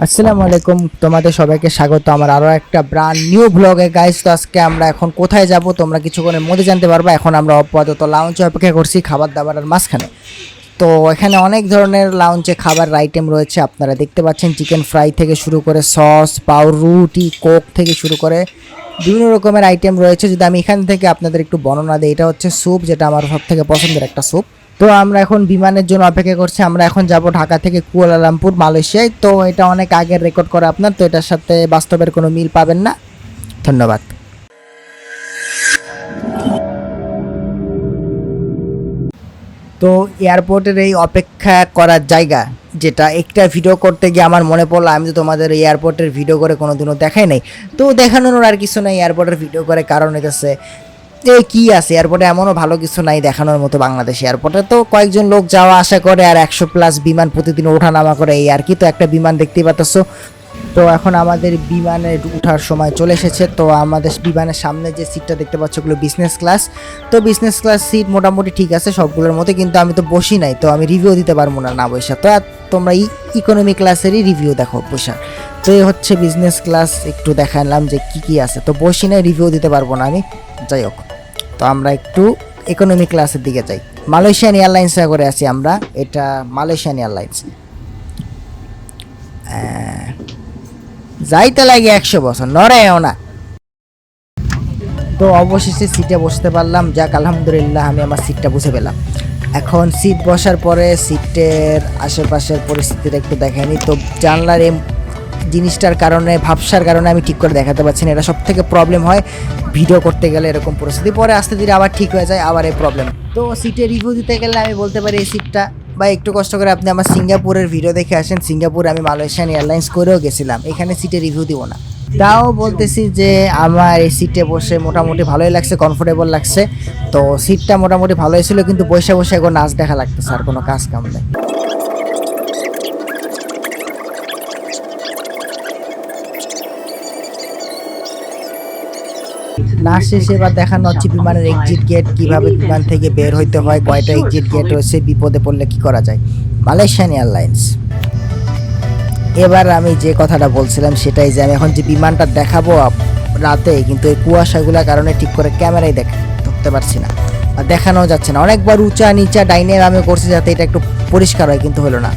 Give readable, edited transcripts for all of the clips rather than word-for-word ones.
আসসালামু আলাইকুম, তোমাদের সবাইকে স্বাগত আমার আরো একটা ব্র্যান্ড নিউ ব্লগে গাইস। তো আজকে আমরা এখন কোথায় যাব তোমরা কিছুক্ষণের মধ্যে জানতে পারবে। এখন আমরা আপাতত লাউঞ্জে অপেক্ষা করছি খাবার দাবারের মাঝখানে। তো এখানে অনেক ধরনের লাউঞ্জে খাবার আইটেম রয়েছে, আপনারা দেখতে পাচ্ছেন চিকেন ফ্রাই থেকে শুরু করে সস, পাউরুটি, কোক থেকে শুরু করে বিভিন্ন রকমের আইটেম রয়েছে। যদি আমি এখান থেকে আপনাদের একটু বর্ণনা দিই, এটা হচ্ছে স্যুপ, যেটা আমার সব থেকে পছন্দের একটা স্যুপ। তো আমরা এখন বিমানের জন্য অপেক্ষা করছি। আমরা এখন যাব ঢাকা থেকে কুয়ালালামপুর মালয়েশিয়ায়। তো এটা অনেক আগের রেকর্ড করা আপনার, তো এটার সাথে বাস্তবের কোনো মিল পাবেন না। ধন্যবাদ। তো এয়ারপোর্টের এই অপেক্ষা করার জায়গা, যেটা একটা ভিডিও করতে গিয়ে আমার মনে পড়লো আমি তো তোমাদের এয়ারপোর্টের ভিডিও করে কোনোদিনও দেখাই নাই। তো দেখানোর আর কিছু নাই, এয়ারপোর্টের ভিডিও করে কারণ হইতেছে কি আছে এয়ারপোর্টে, এমনও ভালো কিছু নাই দেখানোর মতো। বাংলাদেশ এয়ারপোর্টে তো কয়েকজন লোক যাওয়া আসা করে আর 100+ বিমান প্রতিদিন ওঠানামা করে, এই আর কি। তো একটা বিমান দেখতেই পাচ্ছ। তো এখন আমাদের বিমানে ওঠার সময় চলে এসেছে। তো আমাদের বিমানের সামনে যে সিটটা দেখতে পাচ্ছ ওগুলো বিজনেস ক্লাস। তো বিজনেস ক্লাস সিট মোটামুটি ঠিক আছে সবগুলোর মধ্যে, কিন্তু আমি তো বসি নাই, তো আমি রিভিউ দিতে পারবো না বসা। তো তোমরা ইকোনমি ক্লাসেরই রিভিউ দেখো বসা। তো এই হচ্ছে বিজনেস ক্লাস, একটু দেখালাম যে কি আছে। তো বসি নাই, রিভিউ দিতে পারবো না আমি। যাই হোক, তো আমরা একটু ইকোনমি ক্লাসের দিকে যাই। মালয়েশিয়ান এয়ারলাইন্সে করে আছি আমরা, এটা মালয়েশিয়ান এয়ারলাইন্স। যাইতে লাগে 100 বছর, নড়েও না। তো অবশেষে সিটে বসতে পারলাম, যাক আলহামদুলিল্লাহ আমি আমার সিটটা বুঝে পেলাম। এখন সিট বসার পরে সিটের আশেপাশের পরিস্থিতিটা একটু দেখেনি। তো জানলার জিনিসটার কারণে, ভাবসার কারণে আমি ঠিক করে দেখাতে পারছি না। এটা সব থেকে প্রবলেম হয় ভিডিও করতে গেলে, এরকম পরিস্থিতি। পরে আস্তে ধীরে আবার ঠিক হয়ে যায়, আবার এই প্রবলেম। তো সিটে রিভিউ দিতে গেলে আমি বলতে পারি এই সিটটা, বা একটু কষ্ট করে আপনি আমার সিঙ্গাপুরের ভিডিও দেখে আসেন। সিঙ্গাপুরে আমি মালয়েশিয়ান এয়ারলাইন্স করেও গেছিলাম, এখানে সিটে রিভিউ দিব না। তাও বলতেছি যে আমার এই সিটে বসে মোটামুটি ভালোই লাগছে, কমফোর্টেবল লাগছে। তো সিটটা মোটামুটি ভালোই ছিল, কিন্তু বসে বসে এখন নাচ দেখা লাগতেছে, আর কোনো কাজ কাম নেই। না শেষে এবার দেখানো হচ্ছে বিমানের এক্সিট গেট, কিভাবে বিমান থেকে বের হইতে হয়, কয়টা এক্সিট গেট রয়েছে, বিপদে পড়লে কি করা যায়। Malaysian airlines. এবার আমি যে কথাটা বলছিলাম সেটাই, যে আমি এখন যে বিমানটা দেখাবো রাতে, কিন্তু এই কুয়াশাগুলোর কারণে ঠিক করে ক্যামেরায় ধরতে পারছি না, আর দেখানো যাচ্ছে না। অনেকবার উঁচা নিচা ডাইনে আমি করছি যাতে এটা একটু পরিষ্কার হয়, কিন্তু হলো না।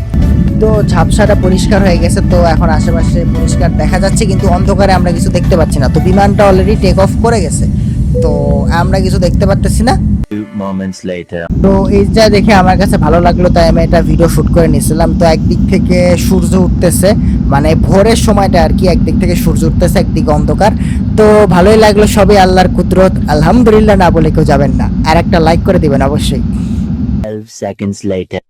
তো ঝাপসাটা পরিষ্কার হয়ে গেছে, তো এখন আশেপাশে পরিষ্কার দেখা যাচ্ছে, কিন্তু অন্ধকারে আমরা কিছু দেখতে পাচ্ছি না। তো বিমানটা অলরেডি টেক অফ করে গেছে, তো আমরা কিছু দেখতে পাচ্ছি না। তো এইটা দেখে আমার কাছে ভালো লাগলো, তাই আমি এটা ভিডিও শুট করে নিয়েছিলাম। তো একদিক থেকে সূর্য উঠতেছে, মানে ভোরের সময়টা আর কি, একদিক থেকে সূর্য উঠতেছে, একদিকে অন্ধকার। তো ভালোই লাগলো, সবই আল্লাহর কুদরত। আলহামদুলিল্লাহ না বলে কেউ যাবেন না, আর একটা লাইক করে দিবেন অবশ্যই। 12 seconds later.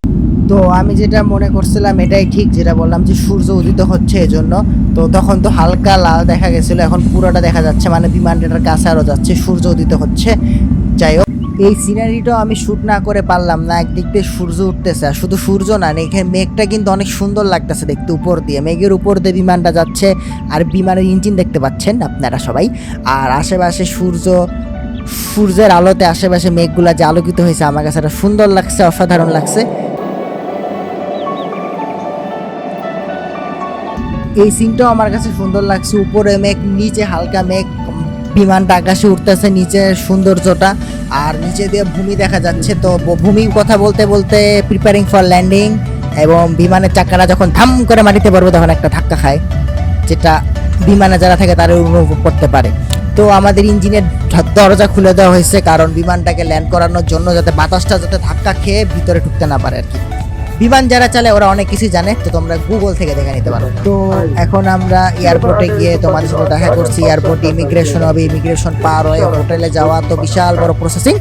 তো আমি যেটা মনে করছিলাম এটাই ঠিক, যেটা বললাম যে সূর্য উদিত হচ্ছে এজন্য। তো তখন তো হালকা লাল দেখা গেছিলো, এখন পুরোটা দেখা যাচ্ছে, মানে বিমানটার কাছে আরও যাচ্ছে, সূর্য উদিত হচ্ছে। যাই হোক, এই সিনারিটাও আমি শ্যুট না করে পারলাম না। একদিক দিয়ে সূর্য উঠতেছে, আর শুধু সূর্য না, এখানে মেঘটা কিন্তু অনেক সুন্দর লাগতেছে দেখতে, উপর দিয়ে, মেঘের উপর দিয়ে বিমানটা যাচ্ছে, আর বিমানের ইঞ্জিন দেখতে পাচ্ছেন আপনারা সবাই। আর আশেপাশে সূর্যের আলোতে আশেপাশে মেঘগুলা যে আলোকিত হয়েছে, আমার কাছে এটা সুন্দর লাগছে, অসাধারণ লাগছে। এই সিনটাও আমার কাছে সুন্দর লাগছে, উপরে মেঘ, নিচে হালকা মেঘ, বিমানটা আকাশে উঠতেছে, নিচে সৌন্দর্যটা, আর নিচে দিয়ে ভূমি দেখা যাচ্ছে। তো ভূমির কথা বলতে বলতে প্রিপারিং ফর ল্যান্ডিং, এবং বিমানের চাকাটা যখন ধাম করে মাটিতে পড়বে তখন একটা ধাক্কা খায়, যেটা বিমানে যারা থাকে তারা অনুভব করতে পারে। তো আমাদের ইঞ্জিনের দরজা খুলে দেওয়া হয়েছে, কারণ বিমানটাকে ল্যান্ড করানোর জন্য, যাতে বাতাসটা যাতে ধাক্কা খেয়ে ভিতরে ঢুকতে না পারে আর কি। বিমান যারা চালায় ওরা অনেক কিছু জানে, তো তোমরা গুগল থেকে দেখে নিতে পারো। তো এখন আমরা এয়ারপোর্টে গিয়ে তোমাদের সাথে দেখা করছি। এয়ারপোর্টে ইমিগ্রেশন হবে, ইমিগ্রেশন পার হয়ে হোটেলে যাওয়া তো বিশাল বড় প্রসেসিং।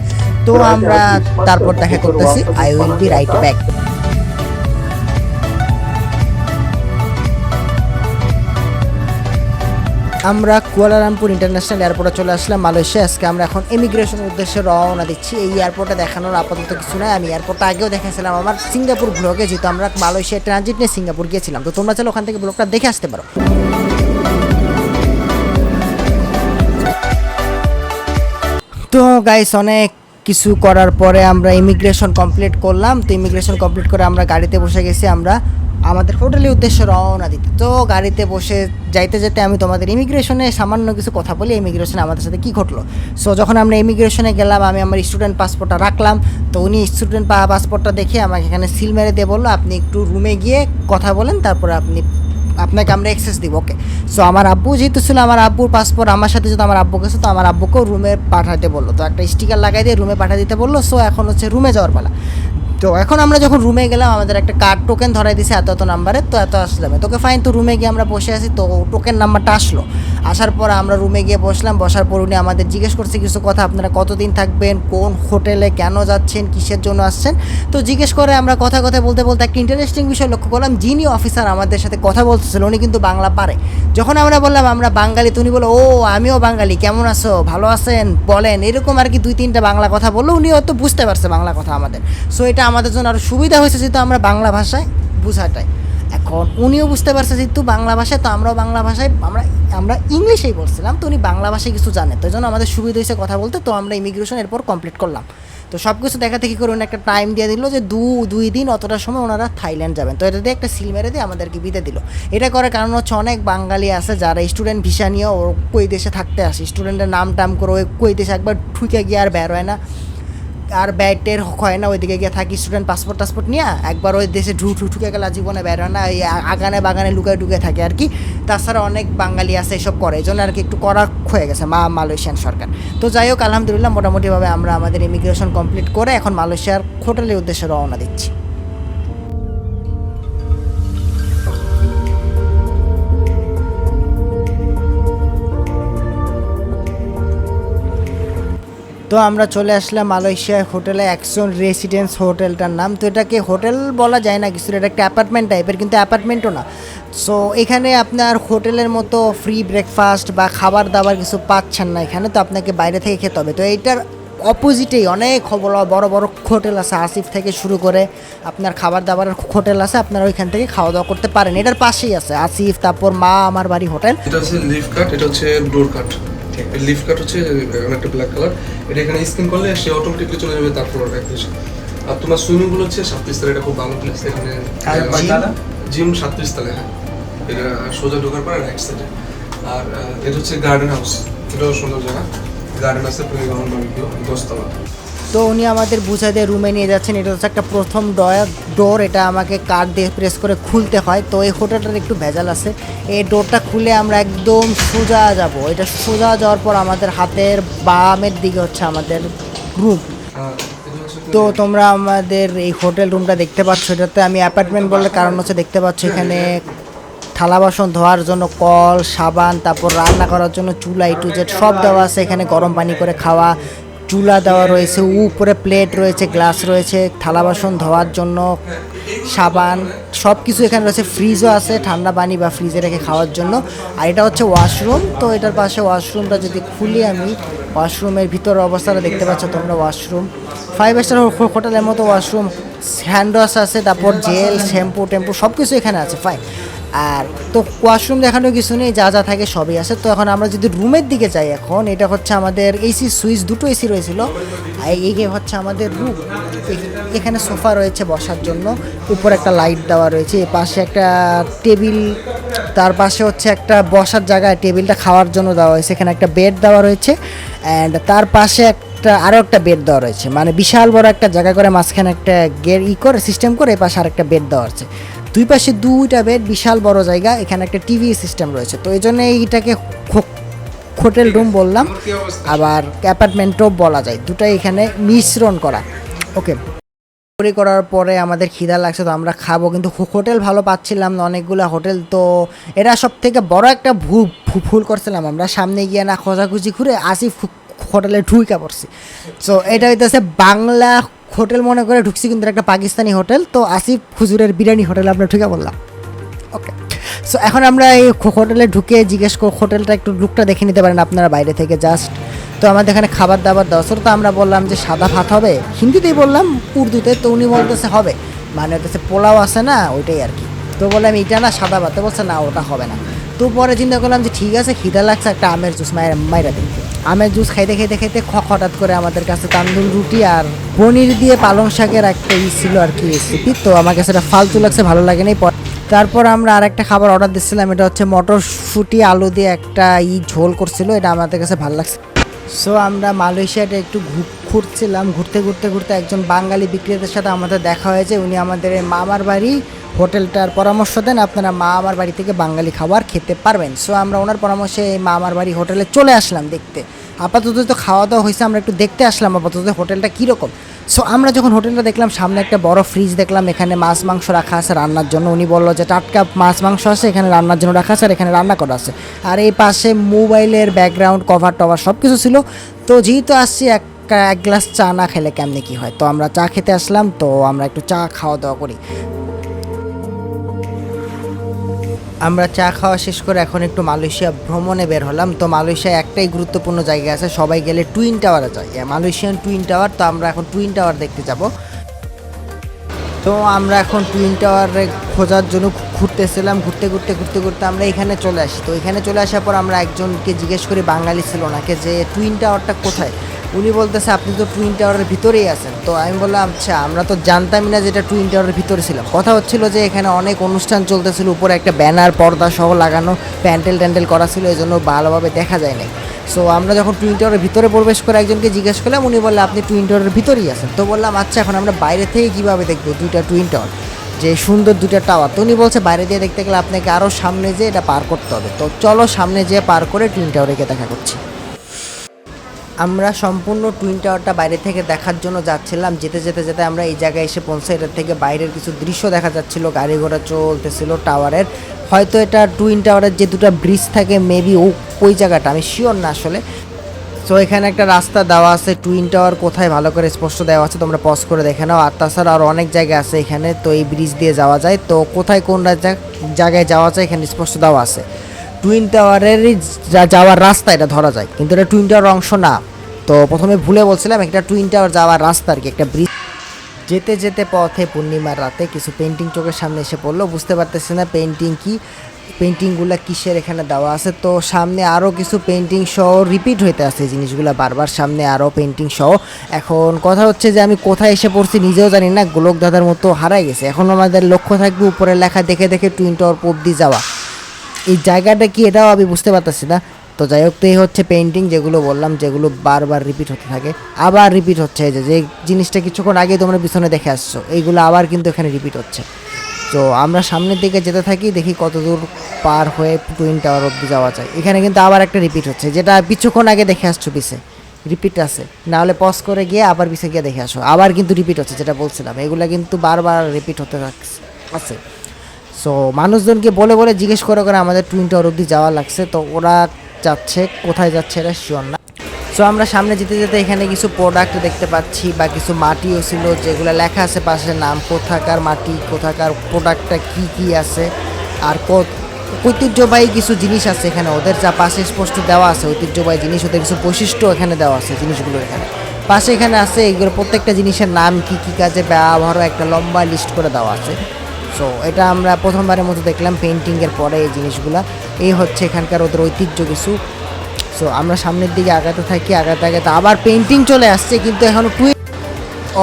তো আমরা তারপর দেখা করতেছি। I will be right back. আমরা কুয়ালালামপুর ইন্টারন্যাশনাল এয়ারপোর্টে চলে আসলাম মালয়েশিয়া। আজকে আমরা এখন ইমিগ্রেশনের উদ্দেশ্যে রওনা দিচ্ছি। এই এয়ারপোর্টে দেখানোর আপাতত কিছু নাই, আমি এয়ারপোর্টটা আগেও দেখাছিলাম আমার সিঙ্গাপুর ব্লগে, যেহেতু আমরা মালয়েশিয়া ট্রানজিট নিয়ে সিঙ্গাপুর গিয়েছিলাম। তো তোমরা চাইলে ওখান থেকে ব্লগটা দেখে আসতে পারো। তো গাইস, অনেক কিছু করার পরে আমরা ইমিগ্রেশন কমপ্লিট করলাম। তো ইমিগ্রেশন কমপ্লিট করে আমরা গাড়িতে বসে গেছি। আমরা আমাদের হোটেলের উদ্দেশ্যে রওনা দিতে। তো গাড়িতে বসে যাইতে যেতে আমি তোমাদের ইমিগ্রেশনে সামান্য কিছু কথা বলি, ইমিগ্রেশনে আমাদের সাথে কী ঘটলো। সো যখন আমরা ইমিগ্রেশনে গেলাম, আমি আমার স্টুডেন্ট পাসপোর্টটা রাখলাম, তো উনি স্টুডেন্ট পাসপোর্টটা দেখে আমাকে এখানে সিল মেরে দিয়ে বললো আপনি একটু রুমে গিয়ে কথা বলেন, তারপরে আপনাকে আমরা অ্যাক্সেস দিব। ওকে, সো আমার আব্বু যেহেতু ছিল, আমার আব্বুর পাসপোর্ট আমার সাথে যেহেতু আমার আব্বু গেছে, তো আমার আব্বুকেও রুমে পাঠাতে বললো, তো একটা স্টিকার লাগাই দিয়ে রুমে পাঠিয়ে দিতে বললো। সো এখন হচ্ছে রুমে যাওয়ার পালা। তো এখন আমরা যখন রুমে গেলাম, আমাদের একটা কার্ড টোকেন ধরাই দিয়েছে এত নাম্বারে, তো এত আসলে তোকে ফাইন। তো রুমে গিয়ে আমরা বসে আছি, তো টোকেন নাম্বারটা আসলো। আসার পর আমরা রুমে গিয়ে বসলাম, বসার পর উনি আমাদের জিজ্ঞেস করছে কিছু কথা, আপনারা কতদিন থাকবেন, কোন হোটেলে কেন যাচ্ছেন, কিসের জন্য আসছেন। তো জিজ্ঞেস করে আমরা কথা বলতে বলতে একটা ইন্টারেস্টিং বিষয় লক্ষ্য করলাম, যিনি অফিসার আমাদের সাথে কথা বলতেছিল উনি কিন্তু বাংলা পারে। যখন আমরা বললাম আমরা বাঙালি, তো উনি বললো ও আমিও বাঙালি, কেমন আছো, ভালো আছেন, বলেন, এরকম আর কি 2-3টা বাংলা কথা বললো। উনি হয়তো বুঝতে পারছে বাংলা কথা আমাদের। সো এটা আমাদের জন্য আরও সুবিধা হয়েছে যেহেতু আমরা বাংলা ভাষায় বুঝাটাই। এখন উনিও বুঝতে পারছে যেহেতু বাংলা ভাষায়, তো আমরাও বাংলা ভাষায় আমরা ইংলিশেই বলছিলাম, তো উনি বাংলা ভাষায় কিছু জানে, তো এই জন্য আমাদের সুবিধা হয়েছে কথা বলতে। তো আমরা ইমিগ্রেশন এরপর কমপ্লিট করলাম। তো সব কিছু দেখি করে উনি একটা টাইম দিয়ে দিল যে 2 দিন অতটা সময় ওনারা থাইল্যান্ড যাবেন। তো এটা দিয়ে একটা সিল মেরে দিয়ে আমাদেরকে বিদে দিল। এটা করার কারণ হচ্ছে অনেক বাঙালি আছে যারা স্টুডেন্ট ভিসা নিয়ে ও কই দেশে থাকতে আসে, স্টুডেন্টের নাম টাম করে ওই কই দেশে একবার ঠুকে গিয়ে আর বের হয় না, আর ব্যাটের হয় না, ওইদিকে গিয়ে থাকি স্টুডেন্ট পাসপোর্ট নিয়ে একবার ওই দেশে ঠুকে গেলে জীবনে বের হয় না, এই আগানে বাগানে লুকায় থাকে আর কি। তাছাড়া অনেক বাঙালি আছে এসব করে, এই জন্য আর কি একটু কড়া হয়ে গেছে মালয়েশিয়ান সরকার। তো যাই হোক, আলহামদুলিল্লাহ মোটামুটিভাবে আমরা আমাদের ইমিগ্রেশন কমপ্লিট করে এখন মালয়েশিয়ার হোটেলের উদ্দেশ্যে রওনা দিচ্ছি। তো আমরা চলে আসলাম মালয়েশিয়া হোটেলে, অ্যাকশন রেসিডেন্স হোটেলটার নাম। তো এটাকে হোটেল বলা যায় না কিছু, এটা একটা অ্যাপার্টমেন্ট টাইপের, কিন্তু অ্যাপার্টমেন্টও না। সো এখানে আপনার হোটেলের মতো ফ্রি ব্রেকফাস্ট বা খাবার দাবার কিছু পাচ্ছেন না এখানে, তো আপনাকে বাইরে থেকে খেতে হবে। তো এইটার অপোজিটেই অনেক বড় বড় হোটেল আছে, আসিফ থেকে শুরু করে আপনার খাবার দাবারের হোটেল আছে, আপনারা ওইখান থেকে খাওয়া দাওয়া করতে পারেন। এটার পাশেই আছে আসিফ, তারপর মা আমার বাড়ি হোটেল। এটা হচ্ছে লিফট কাট, এটা হচ্ছে ডোর কাট। লিফট কাট হচ্ছে একটা ব্ল্যাক কালার, এটা এখানে স্ক্যান করলে সে অটোমেটিকলি চলে যাবে তার ফ্লোরে একদম। আর তোমার সুইমিং পুল হচ্ছে 37 তলা, এটা খুব ভালো প্লেস। এখানে জিম 37 তলা, হ্যাঁ, এটা সোজা ঢোকার পরে রাইট সাইডে। আর এটা হচ্ছে গার্ডেন হাউস, এটাও সুন্দর জায়গা, গার্ডেন আছে, প্লেগ্রাউন্ড, বারবিকিউ, 10 তলা। তো উনি আমাদের বুঝা দিয়ে রুমে নিয়ে যাচ্ছেন। এটা হচ্ছে একটা প্রথম ডোর, এটা আমাকে কার্ড দিয়ে প্রেস করে খুলতে হয়। তো এই হোটেলটার একটু ভেজাল আছে, এই ডোরটা খুলে আমরা একদম সোজা যাব। এটা সোজা যাওয়ার পর আমাদের হাতের বামের দিকে হচ্ছে আমাদের রুম। তো তোমরা আমাদের এই হোটেল রুমটা দেখতে পাচ্ছ, এটাতে আমি অ্যাপার্টমেন্ট বলার কারণ হচ্ছে দেখতে পাচ্ছ এখানে থালা বাসন ধোয়ার জন্য কল, সাবান, তারপর রান্না করার জন্য চুলা, টু জেড সব দেওয়া আছে এখানে। গরম পানি করে খাওয়া চুলা দেওয়া রয়েছে, উপরে প্লেট রয়েছে, গ্লাস রয়েছে, থালা বাসন ধোয়ার জন্য সাবান, সব কিছু এখানে রয়েছে। ফ্রিজও আছে, ঠান্ডা পানি বা ফ্রিজে রেখে খাওয়ার জন্য। আর এটা হচ্ছে ওয়াশরুম। তো এটার পাশে ওয়াশরুমটা যদি খুলি আমি, ওয়াশরুমের ভিতর অবস্থাটা দেখতে পাচ্ছ তোমরা। ওয়াশরুম 5 স্টার হোটেলের মতো ওয়াশরুম, হ্যান্ড ওয়াশ আছে, তারপর জেল, শ্যাম্পু টেম্পু সব কিছু এখানে আছে, ফাইন। আর তো ওয়াশরুম দেখানোর কিছু নেই, যা থাকে সবই আছে। তো এখন আমরা যদি রুমের দিকে যাই, এখন এটা হচ্ছে আমাদের এসি সুইচ, 2টো এসি রয়েছিল। এই হচ্ছে আমাদের রুম। এখানে সোফা রয়েছে বসার জন্য, উপরে একটা লাইট দেওয়া রয়েছে, এ পাশে একটা টেবিল, তার পাশে হচ্ছে একটা বসার জায়গা, টেবিলটা খাওয়ার জন্য দেওয়া হয়েছে। এখানে একটা বেড দেওয়া রয়েছে, অ্যান্ড তার পাশে আরও একটা বেড দেওয়া রয়েছে, মানে বিশাল বড় একটা জায়গা করে মাঝখানে একটা করে সিস্টেম করে এই পাশে আরেকটা বেড দেওয়া আছে। দুই পাশে 2টা বেড, বিশাল বড় জায়গা। এখানে একটা টিভি সিস্টেম রয়েছে। তো এই জন্য এইটাকে হোটেল রুম বললাম, আবার অ্যাপার্টমেন্টও বলা যায়, দুটাই এখানে মিশ্রণ করা। ওকে, করার পরে আমাদের খিদা লাগছে, তো আমরা খাবো, কিন্তু হোটেল ভালো পাচ্ছিলাম না, অনেকগুলো হোটেল। তো এটা সব থেকে বড় একটা ভুল করছিলাম আমরা, সামনে গিয়ে না খোঁজাখুঁজি ঘুরে আসিফ হোটেলে ঢুইকা পড়ছি। সো এটা হইতেছে বাংলা হোটেল মনে করে ঢুকছি, কিন্তু একটা পাকিস্তানি হোটেল। তো আসিফ হুজুরের বিরিয়ানি হোটেলে আমরা ঢুকে বললাম। ওকে, সো এখন আমরা এই হোটেলে ঢুকে জিজ্ঞেস করি হোটেলটা একটু লুকটা দেখে নিতে পারেন আপনারা বাইরে থেকে জাস্ট। তো আমাদের এখানে খাবার দাবার দেওয়া, তো আমরা বললাম যে সাদা ভাত হবে, হিন্দিতেই বললাম, উর্দুতে। তো উনি বলতেছে হবে, মানে হচ্ছে পোলাও আছে না ওইটাই আর কি। তো বললাম এটা না সাদা ভাত, বলছে না ওটা হবে না। তো পরে চিন্তা করলাম যে ঠিক আছে, খিদা লাগছে, একটা আমের জুস মাইরা দিন। আমের জুস খাইতে হঠাৎ করে আমাদের কাছে তান্দুল রুটি আর পনির দিয়ে পালং শাকের একটা ছিল আর কি রেসিপি। তো আমার কাছে এটা ফালতু লাগছে, ভালো লাগে নাই। তারপর আমরা আরেকটা খাবার অর্ডার দিচ্ছিলাম, এটা হচ্ছে মটরশুঁটি আলু দিয়ে একটা ঝোল করছিল, এটা আমাদের কাছে ভালো লাগছে। সো আমরা মালয়েশিয়াটা একটু ঘুরছিলাম, ঘুরতে ঘুরতে ঘুরতে একজন বাঙালি বিক্রেতার সাথে আমাদের দেখা হয়েছে। উনি আমাদের মামার বাড়ি হোটেলটার পরামর্শ দেন, আপনারা মামার বাড়ি থেকে বাঙালি খাবার খেতে পারবেন। সো আমরা ওনার পরামর্শে এই মামার বাড়ি হোটেলে চলে আসলাম দেখতে। আপাতত তো খাওয়া দাওয়া হয়েছে, আমরা একটু দেখতে আসলাম আপাতত হোটেলটা কীরকম। সো আমরা যখন হোটেলটা দেখলাম, সামনে একটা বড় ফ্রিজ দেখলাম, এখানে মাছ মাংস রাখা আছে রান্নার জন্য। উনি বললো যে টাটকা মাছ মাংস আছে এখানে রান্নার জন্য রাখা আছে, আর এখানে রান্না করা আছে। আর এই পাশে মোবাইলের ব্যাকগ্রাউন্ড কভার টভার সব কিছু ছিল। তো যেহেতু আসছি এক গ্লাস চা না খেলে কেমনে কী হয়, তো আমরা চা খেতে আসলাম। তো আমরা একটু চা খাওয়া দাওয়া করি। আমরা চা খাওয়া শেষ করে এখন একটু মালয়েশিয়া ভ্রমণে বের হলাম। তো মালয়েশিয়ায় একটাই গুরুত্বপূর্ণ জায়গা আছে, সবাই গেলে টুইন টাওয়ারে যায়, মালয়েশিয়ান টুইন টাওয়ার। তো আমরা এখন টুইন টাওয়ার দেখতে যাব। তো আমরা এখন টুইন টাওয়ারে খোঁজার জন্য ঘুরতেছিলাম, ঘুরতে ঘুরতে ঘুরতে ঘুরতে আমরা এখানে চলে আসি। তো এখানে চলে আসার পর আমরা একজনকে জিজ্ঞেস করি, বাঙালি ছিল ওনাকে, যে টুইন টাওয়ারটা কোথায়। উনি বলতেছে আপনি তো টুইন টাওয়ারের ভিতরেই আছেন। তো আমি বললাম আচ্ছা, আমরা তো জানতামই না যে এটা টুইন টাওয়ারের ভিতরে ছিলাম। কথা হচ্ছিল যে এখানে অনেক অনুষ্ঠান চলতেছিল, উপরে একটা ব্যানার পর্দা সহ লাগানো, প্যান্ডেল ট্যান্ডেল করা ছিল, এই জন্য ভালোভাবে দেখা যায় নাই। সো আমরা যখন টুইন টাওয়ারের ভিতরে প্রবেশ করে একজনকে জিজ্ঞেস করলাম, উনি বললেন আপনি টুইন টাওয়ারের ভিতরেই আছেন। তো বললাম আচ্ছা, এখন আমরা বাইরে থেকে কীভাবে দেখবো দুইটা টুইন টাওয়ার, যে সুন্দর দুইটা টাওয়ার। তো উনি বলছে বাইরে দিয়ে দেখতে গেলে আপনাকে আরও সামনে যেয়ে এটা পার করতে হবে। তো চলো সামনে যেয়ে পার করে টুইন টাওয়ারে গিয়ে দেখা করছি। আমরা সম্পূর্ণ টুইন টাওয়ারটা বাইরে থেকে দেখার জন্য যাচ্ছিলাম। যেতে যেতে যেতে আমরা এই জায়গায় এসে পৌঁছে। এটার থেকে বাইরের কিছু দৃশ্য দেখা যাচ্ছিল, গাড়ি ঘোড়া চলতেছিল টাওয়ারের। হয়তো এটা টুইন টাওয়ারের যে দুটো ব্রিজ থাকে মেবি ওই জায়গাটা, আমি শিওর না আসলে। সো এখানে একটা রাস্তা দেওয়া আছে, টুইন টাওয়ার কোথায় ভালো করে স্পষ্ট দেওয়া আছে, তোমরা পজ করে দেখে নাও। আর তাছাড়া আরও অনেক জায়গা আছে এখানে, তো এই ব্রিজ দিয়ে যাওয়া যায়। তো কোথায় কোন জায়গায় যাওয়া যায় এখানে স্পষ্ট দেওয়া আছে। টুইন টাওয়ারেরই যাওয়ার রাস্তা এটা ধরা যায়, কিন্তু এটা টুইন টাওয়ার অংশ না। তো প্রথমে ভুলে বলছিলাম, একটা টুইন টাওয়ার যাওয়ার রাস্তা আর কি, একটা ব্রিজ। যেতে যেতে পথে পূর্ণিমার রাতে কিছু পেন্টিং চোখের সামনে এসে পড়লো, বুঝতে পারতেছি না পেন্টিং কি, পেন্টিংগুলো কিসের এখানে দেওয়া আছে। তো সামনে আরও কিছু পেন্টিং সহ রিপিট হইতে আছে জিনিসগুলো বারবার, সামনে আরও পেন্টিং সহ। এখন কথা হচ্ছে যে আমি কোথায় এসে পড়ছি নিজেও জানি না, গোলক দাদার মতো হারাই গেছে। এখন আমাদের লক্ষ্য থাকবে উপরে লেখা দেখে দেখে টুইন টাওয়ার অবধি যাওয়া। এই জায়গাটা কি এটাও আমি বুঝতে পারতেছি না। তো যাই হোক, তো এই হচ্ছে পেন্টিং যেগুলো বললাম, যেগুলো বারবার রিপিট হতে থাকে, আবার রিপিট হচ্ছে। এই যে জিনিসটা কিছুক্ষণ আগে তোমরা পিছনে দেখে আসছো, এইগুলো আবার কিন্তু এখানে রিপিট হচ্ছে। তো আমরা সামনের দিকে যেতে থাকি, দেখি কত দূর পার হয়ে টুইন টাওয়ার অবধি যাওয়া যায়। এখানে কিন্তু আবার একটা রিপিট হচ্ছে, যেটা কিছুক্ষণ আগে দেখে আসছো পিছে রিপিট আছে, নাহলে পজ করে গিয়ে আবার পিছে গিয়ে দেখে আসো, আবার কিন্তু রিপিট হচ্ছে, যেটা বলছিলাম এগুলো কিন্তু বারবার রিপিট হতে আছে। সো মানুষজনকে বলে বলে জিজ্ঞেস করে করে আমাদের টুইন টাওয়ার অবধি যাওয়া লাগছে। তো ওরা যাচ্ছে, কোথায় যাচ্ছে এটা শিওর না। সো আমরা সামনে যেতে যেতে এখানে কিছু প্রোডাক্ট দেখতে পাচ্ছি, বা কিছু মাটিও ছিল যেগুলো লেখা আছে পাশে নাম, কোথাকার মাটি, কোথাকার প্রোডাক্টটা কি কি আছে, আর ঐতিহ্যবাহী কিছু জিনিস আছে এখানে ওদের, যা পাশে স্পষ্ট দেওয়া আছে ঐতিহ্যবাহী জিনিস, ওদের কিছু বৈশিষ্ট্য এখানে দেওয়া আছে জিনিসগুলো এখানে পাশে এখানে আছে। এইগুলো প্রত্যেকটা জিনিসের নাম কি কি কাজে ব্যবহারও একটা লম্বা লিস্ট করে দেওয়া আছে। সো এটা আমরা প্রথমবারের মতো দেখলাম পেন্টিংয়ের পরে এই জিনিসগুলা। এই হচ্ছে এখানকার ওদের ঐতিহ্য কিছু। সো আমরা সামনের দিকে আগাতে থাকি, আগাতে আগাতে আবার পেন্টিং চলে আসছে, কিন্তু এখনও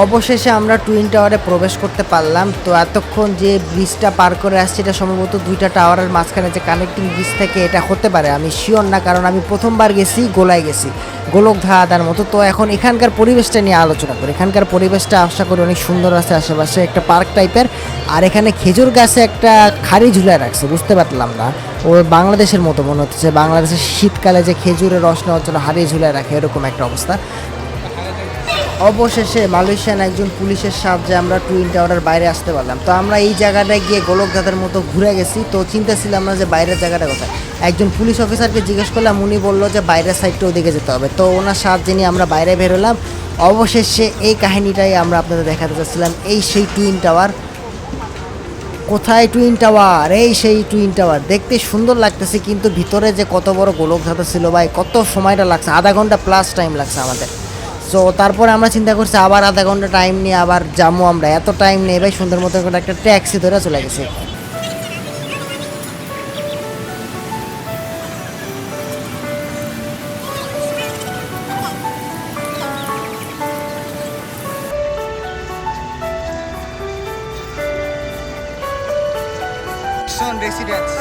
অবশেষে আমরা টুইন টাওয়ারে প্রবেশ করতে পারলাম। তো এতক্ষণ যে ব্রিজটা পার করে আসছে, এটা সম্ভবত দুইটা টাওয়ারের মাঝখানে যে কানেক্টিং ব্রিজ থেকে, এটা হতে পারে, আমি শিওর না, কারণ আমি প্রথমবার গেছি গোলায় গেছি, গোলক ধাঁধার মতো। তো এখন এখানকার পরিবেশটা নিয়ে আলোচনা করি। এখানকার পরিবেশটা আশা করি অনেক সুন্দর আছে, আশেপাশে একটা পার্ক টাইপের। আর এখানে খেজুর গাছে একটা খাড়ি ঝুলায় রাখছে, বুঝতে পারলাম না, ও বাংলাদেশের মতো মনে হচ্ছে, বাংলাদেশের শীতকালে যে খেজুরের রস নেওয়ার জন্য হাড়ি ঝুলায় রাখে, এরকম একটা অবস্থা। অবশেষে মালয়েশিয়ান একজন পুলিশের সাহায্যে আমরা টুইন টাওয়ারের বাইরে আসতে পারলাম। তো আমরা এই জায়গাটায় গিয়ে গোলক দাদার মতো ঘুরে গেছি। তো চিন্তা ছিলাম না যে বাইরের জায়গাটা কোথায়। একজন পুলিশ অফিসারকে জিজ্ঞেস করলাম, উনি বললো যে বাইরের সাইডটা ওদিকে যেতে হবে। তো ওনার সাহায্যে নিয়ে আমরা বাইরে বেরোলাম। অবশেষে এই কাহিনীটাই আমরা আপনাদের দেখাতে চাচ্ছিলাম। এই সেই টুইন টাওয়ার। কোথায় টুইন টাওয়ার? এই সেই টুইন টাওয়ার। দেখতে সুন্দর লাগতেছে, কিন্তু ভিতরে যে কত বড় গোলক ধাঁধা ছিল ভাই, কত সময়টা লাগছে, আধা ঘন্টা প্লাস টাইম লাগছে আমাদের। সো তারপরে আমরা চিন্তা করছি আবার আধা ঘন্টা টাইম নিয়ে আবার যাবো আমরা, এত টাইম নেই ভাই, সুন্দর মতো করে একটা ট্যাক্সি ধরে চলে গেছে। রেসিডেন্স